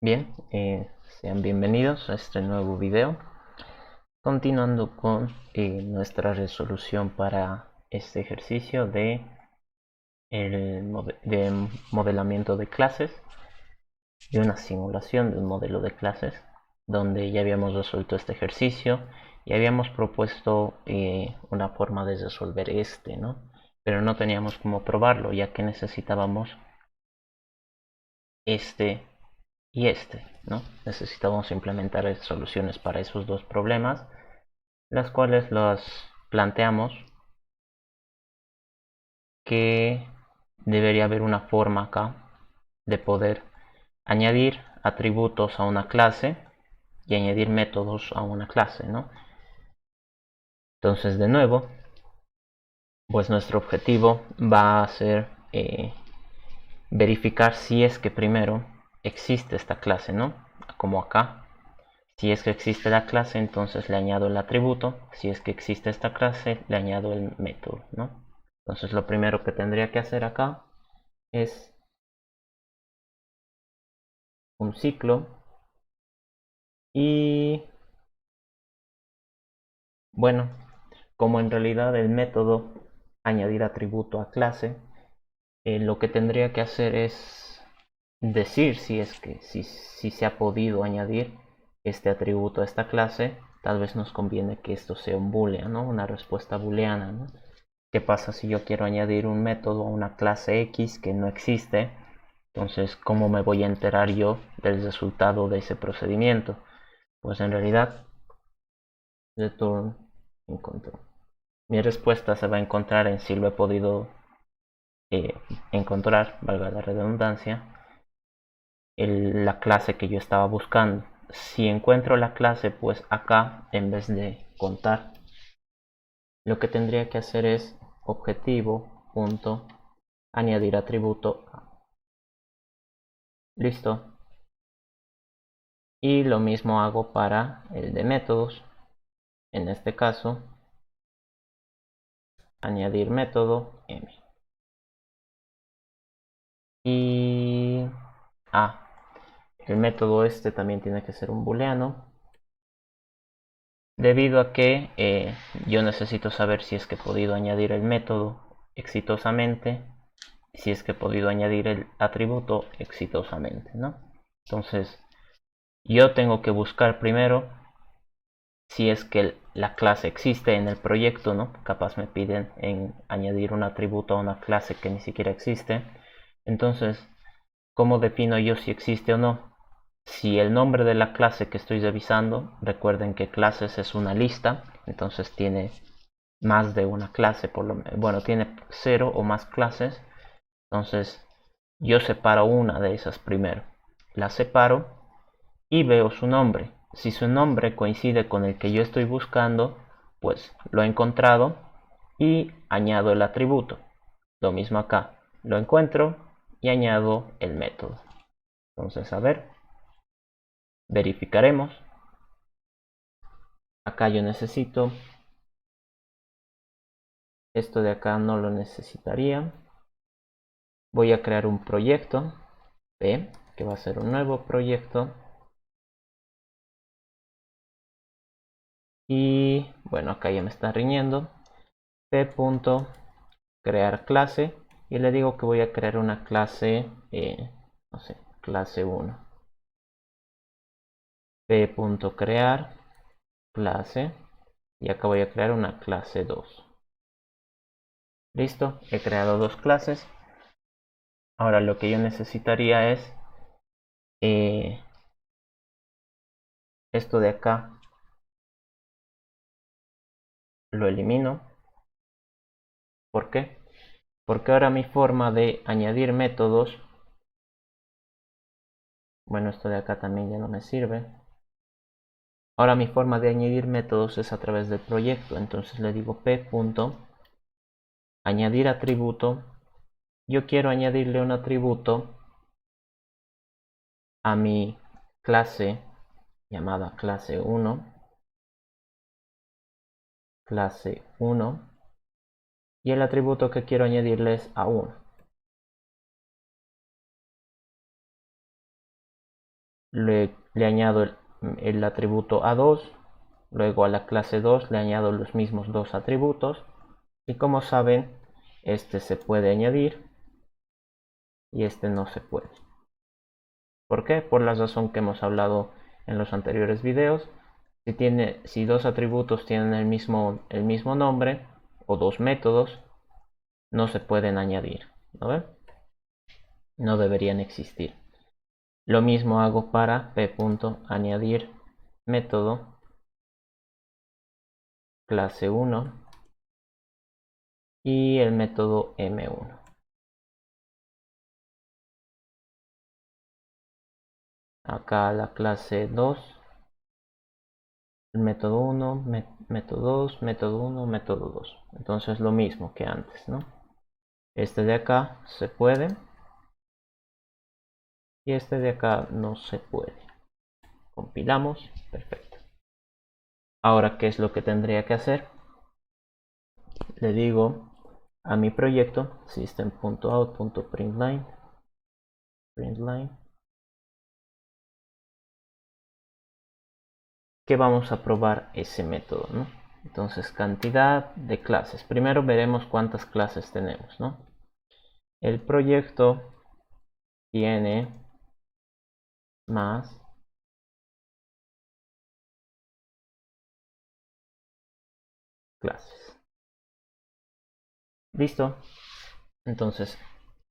Bien, sean bienvenidos a este nuevo video. Continuando con nuestra resolución para este ejercicio de modelamiento de clases, de una simulación de un modelo de clases, donde ya habíamos resuelto este ejercicio y habíamos propuesto una forma de resolver ¿no? Pero no teníamos cómo probarlo, ya que necesitábamos este y ¿no? Necesitábamos implementar soluciones para esos dos problemas, las cuales las planteamos que debería haber una forma acá de poder añadir atributos a una clase y añadir métodos a una clase, ¿no? Entonces, de nuevo, pues nuestro objetivo va a ser verificar si es que primero existe esta clase, ¿no? Como acá. Si es que existe la clase, entonces le añado el atributo. Si es que existe esta clase, le añado el método, ¿no? Entonces lo primero que tendría que hacer acá es un ciclo. Y bueno, como en realidad el método añadir atributo a clase, lo que tendría que hacer es decir si se ha podido añadir este atributo a esta clase. Tal vez nos conviene que esto sea un boolean, ¿no? Una respuesta booleana, ¿no? ¿Qué pasa si yo quiero añadir un método a una clase X que no existe? Entonces, ¿cómo me voy a enterar yo del resultado de ese procedimiento? Pues en realidad, return encontró. Mi respuesta se va a encontrar en si lo he podido encontrar, valga la redundancia, la clase que yo estaba buscando. Si encuentro la clase, pues acá, en vez de contar, lo que tendría que hacer es objetivo.añadir atributo. Listo. Y lo mismo hago para el de métodos. En este caso, añadir método m. Y el método este también tiene que ser un booleano, debido a que yo necesito saber si es que he podido añadir el método exitosamente, si es que he podido añadir el atributo exitosamente, ¿no? Entonces, yo tengo que buscar primero si es que la clase existe en el proyecto, ¿no? Capaz me piden añadir un atributo a una clase que ni siquiera existe. Entonces, ¿cómo defino yo si existe o no? Si el nombre de la clase que estoy revisando, recuerden que clases es una lista, entonces tiene más de una clase, bueno, tiene 0 o más clases. Entonces, yo separo una de esas primero. La separo y veo su nombre. Si su nombre coincide con el que yo estoy buscando, pues lo he encontrado y añado el atributo. Lo mismo acá, lo encuentro y añado el método. Entonces, a ver, verificaremos. Acá yo necesito esto de acá, no lo necesitaría. Voy a crear un proyecto P, que va a ser un nuevo proyecto. Y bueno, acá ya me está riñendo. P.crear clase. Y le digo que voy a crear una clase, no sé, clase 1. P.crear clase. Y acá voy a crear una clase 2. Listo, he creado dos clases. Ahora lo que yo necesitaría es esto de acá. Lo elimino. ¿Por qué? Porque ahora mi forma de añadir métodos, bueno, esto de acá también ya no me sirve. Ahora mi forma de añadir métodos es a través del proyecto. Entonces le digo p.añadir atributo. Yo quiero añadirle un atributo a mi clase llamada clase 1. Clase 1. Y el atributo que quiero añadirle es a1. le añado el atributo A2, luego a la clase 2 le añado los mismos dos atributos, y como saben, este se puede añadir y este no se puede. ¿Por qué? Por la razón que hemos hablado en los anteriores videos. Si dos atributos tienen el mismo nombre o dos métodos, no se pueden añadir, ¿no ven? No deberían existir. Lo mismo hago para p.añadir método clase 1 y el método m1. Acá la clase 2, el método 1, método 2, método 1, método 2. Entonces lo mismo que antes, ¿no? Este de acá se puede y este de acá no se puede. Compilamos, perfecto. Ahora, ¿qué es lo que tendría que hacer? Le digo a mi proyecto system.out.println que vamos a probar ese método, ¿no? Entonces, cantidad de clases. Primero veremos cuántas clases tenemos, ¿no? El proyecto tiene más clases. Listo. Entonces,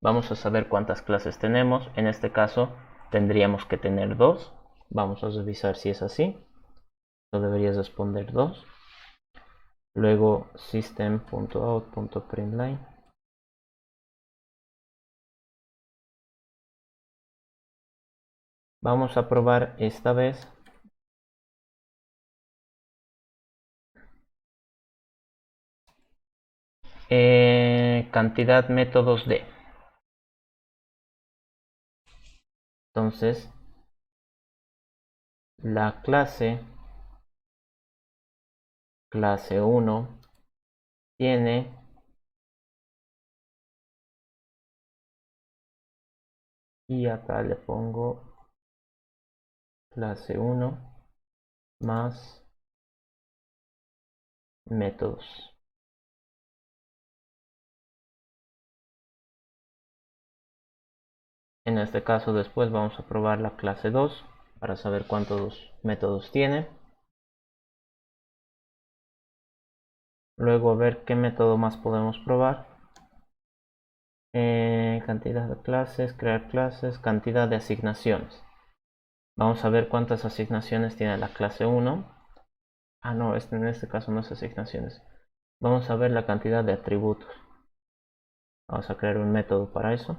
vamos a saber cuántas clases tenemos. En este caso, tendríamos que tener 2. Vamos a revisar si es así. Esto debería responder 2. Luego system.out.println. Vamos a probar esta vez cantidad métodos de. Entonces, la clase 1 tiene y acá le pongo clase 1 más métodos. En este caso después vamos a probar la clase 2 para saber cuántos métodos tiene. Luego ver qué método más podemos probar. Cantidad de clases, crear clases, cantidad de asignaciones. Vamos a ver cuántas asignaciones tiene la clase 1. Ah, no, en este caso no es asignaciones. Vamos a ver la cantidad de atributos. Vamos a crear un método para eso.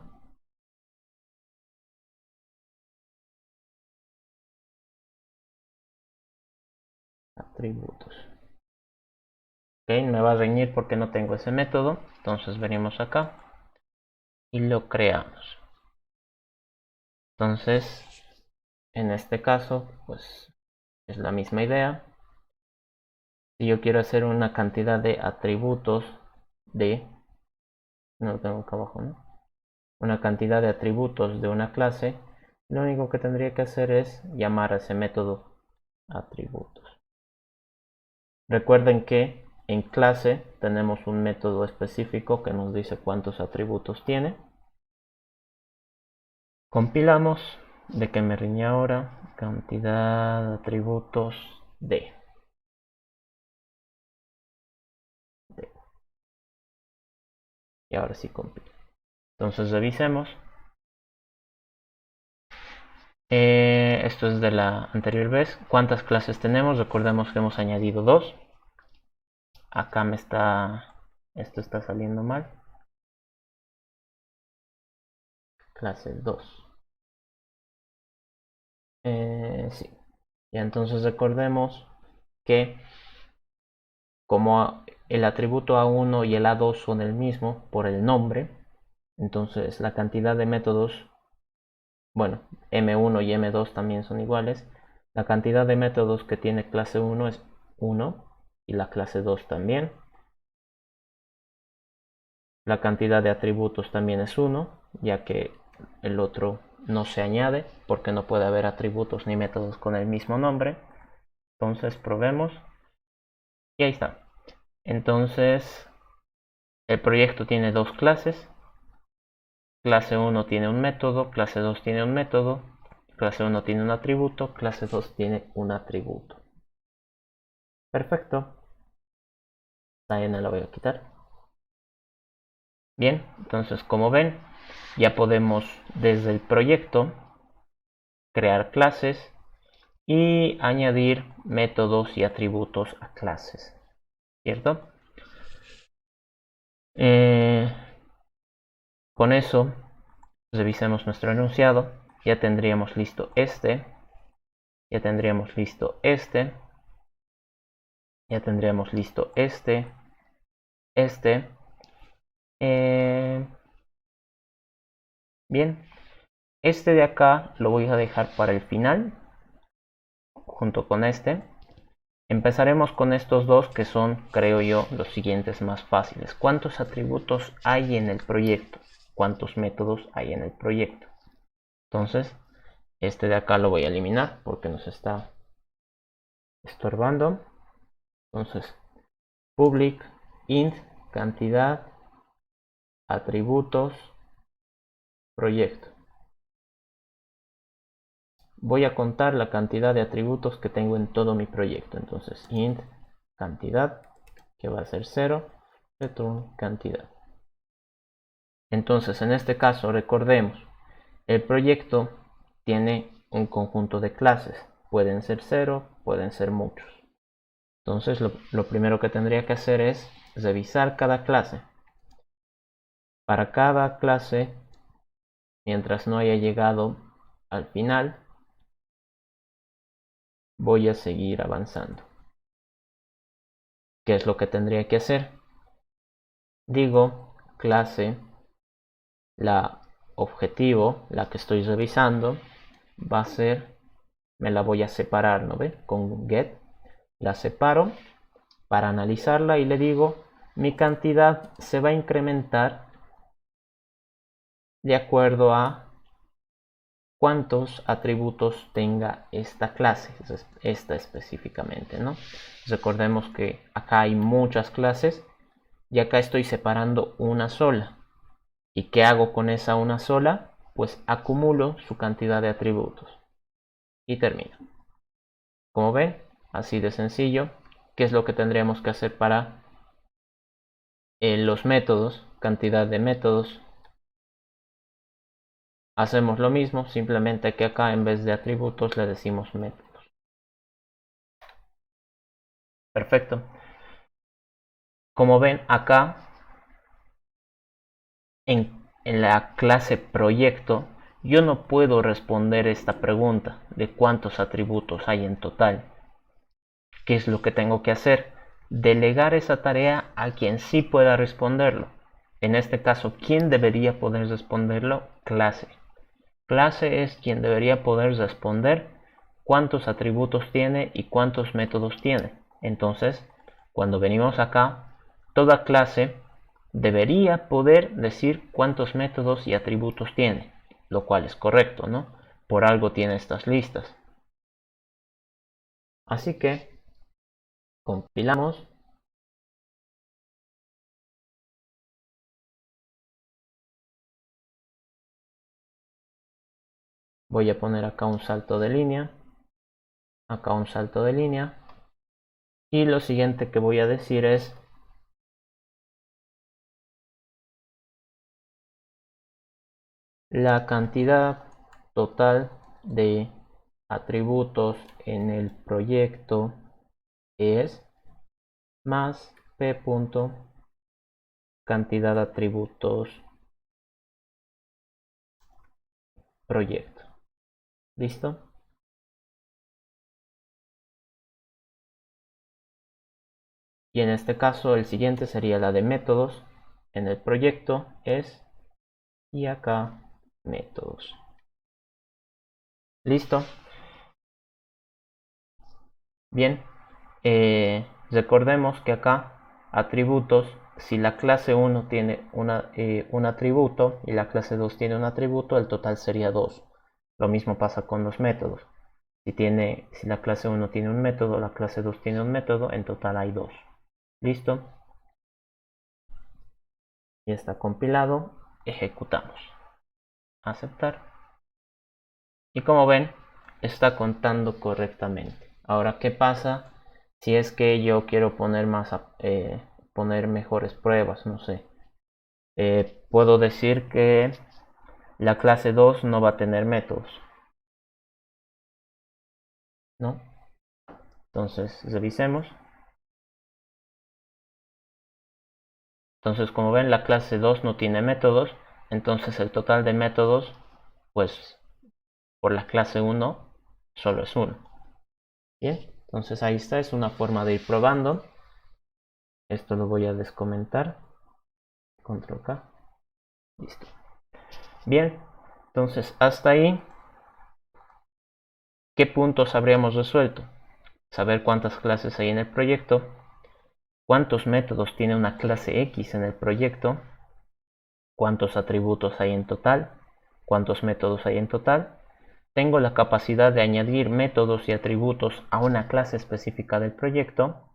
Atributos. Ok, me va a reñir porque no tengo ese método. Entonces venimos acá y lo creamos. Entonces, en este caso, pues es la misma idea. Si yo quiero hacer una cantidad de atributos de, no lo tengo acá abajo, ¿no? Una cantidad de atributos de una clase, lo único que tendría que hacer es llamar a ese método atributos. Recuerden que en clase tenemos un método específico que nos dice cuántos atributos tiene. Compilamos. ¿De que me riñe ahora? Cantidad de atributos de. Y ahora sí compilo. Entonces revisemos. Esto es de la anterior vez. ¿Cuántas clases tenemos? Recordemos que hemos añadido 2. Acá esto está saliendo mal. Clase 2. Sí. Y entonces recordemos que como el atributo A1 y el A2 son el mismo por el nombre, entonces la cantidad de métodos, bueno, M1 y M2 también son iguales. La cantidad de métodos que tiene clase 1 es 1 y la clase 2 también. La cantidad de atributos también es 1, ya que el otro no se añade porque no puede haber atributos ni métodos con el mismo nombre. Entonces probemos y ahí está. Entonces el proyecto tiene dos clases. Clase 1 tiene un método, clase 2 tiene un método, clase 1 tiene un atributo, clase 2 tiene un atributo. Perfecto. La n la voy a quitar. Bien, entonces como ven, ya podemos desde el proyecto crear clases y añadir métodos y atributos a clases, ¿cierto? Con eso revisemos nuestro enunciado. Ya tendríamos listo este, ya tendríamos listo este, ya tendríamos listo este. Bien, este de acá lo voy a dejar para el final junto con este. Empezaremos con estos dos que son, creo yo, los siguientes más fáciles. ¿Cuántos atributos hay en el proyecto? ¿Cuántos métodos hay en el proyecto? Entonces, este de acá lo voy a eliminar porque nos está estorbando. Entonces, public int cantidad atributos proyecto. Voy a contar la cantidad de atributos que tengo en todo mi proyecto. Entonces, int cantidad, que va a ser 0, return cantidad. Entonces, en este caso, recordemos, el proyecto tiene un conjunto de clases. Pueden ser 0, pueden ser muchos. Entonces, lo primero que tendría que hacer es revisar cada clase. Para cada clase, mientras no haya llegado al final, voy a seguir avanzando. ¿Qué es lo que tendría que hacer? Digo, clase, la objetivo, la que estoy revisando, va a ser, me la voy a separar, ¿no ve? Con get, la separo para analizarla y le digo, mi cantidad se va a incrementar de acuerdo a cuántos atributos tenga esta clase, esta específicamente, ¿no? Recordemos que acá hay muchas clases y acá estoy separando una sola. ¿Y qué hago con esa una sola? Pues acumulo su cantidad de atributos y termino. Como ven, así de sencillo. ¿Qué es lo que tendríamos que hacer para los métodos? Cantidad de métodos. Hacemos lo mismo, simplemente que acá en vez de atributos le decimos métodos. Perfecto. Como ven acá en la clase proyecto yo no puedo responder esta pregunta de cuántos atributos hay en total. ¿Qué es lo que tengo que hacer? Delegar esa tarea a quien sí pueda responderlo. En este caso, ¿quién debería poder responderlo? Clase. Clase es quien debería poder responder cuántos atributos tiene y cuántos métodos tiene. Entonces, cuando venimos acá, toda clase debería poder decir cuántos métodos y atributos tiene, lo cual es correcto, ¿no? Por algo tiene estas listas. Así que compilamos. Voy a poner acá un salto de línea, acá un salto de línea, y lo siguiente que voy a decir es la cantidad total de atributos en el proyecto es más p punto cantidad de atributos proyecto. ¿Listo? Y en este caso el siguiente sería la de métodos. En el proyecto es y acá métodos. ¿Listo? Bien. Recordemos que acá atributos, si la clase 1 tiene un atributo y la clase 2 tiene un atributo, el total sería 2. Lo mismo pasa con los métodos. Si la clase 1 tiene un método, la clase 2 tiene un método, en total hay 2. ¿Listo? Ya está compilado. Ejecutamos. Aceptar. Y como ven, está contando correctamente. Ahora, ¿qué pasa si es que yo quiero poner mejores pruebas? No sé. Puedo decir que la clase 2 no va a tener métodos, ¿no? Entonces, revisemos. Entonces, como ven, la clase 2 no tiene métodos. Entonces, el total de métodos, pues, por la clase 1, solo es 1. Bien, entonces ahí está. Es una forma de ir probando. Esto lo voy a descomentar. Control K. Listo. Bien, entonces hasta ahí, ¿qué puntos habríamos resuelto? Saber cuántas clases hay en el proyecto, cuántos métodos tiene una clase X en el proyecto, cuántos atributos hay en total, cuántos métodos hay en total. Tengo la capacidad de añadir métodos y atributos a una clase específica del proyecto.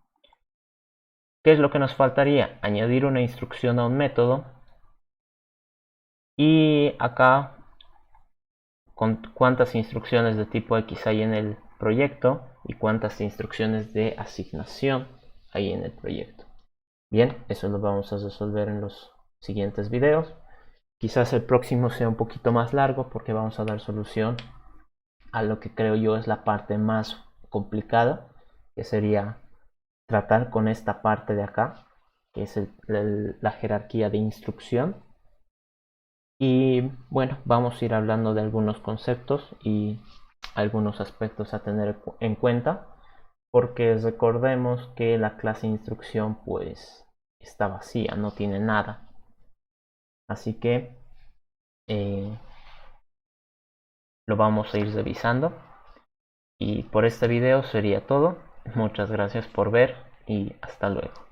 ¿Qué es lo que nos faltaría? Añadir una instrucción a un método. Y acá, cuántas instrucciones de tipo X hay en el proyecto y cuántas instrucciones de asignación hay en el proyecto. Bien, eso lo vamos a resolver en los siguientes videos. Quizás el próximo sea un poquito más largo porque vamos a dar solución a lo que creo yo es la parte más complicada, que sería tratar con esta parte de acá, que es la jerarquía de instrucción. Y bueno, vamos a ir hablando de algunos conceptos y algunos aspectos a tener en cuenta, porque recordemos que la clase instrucción pues está vacía, no tiene nada. Así que lo vamos a ir revisando. Y por este video sería todo. Muchas gracias por ver y hasta luego.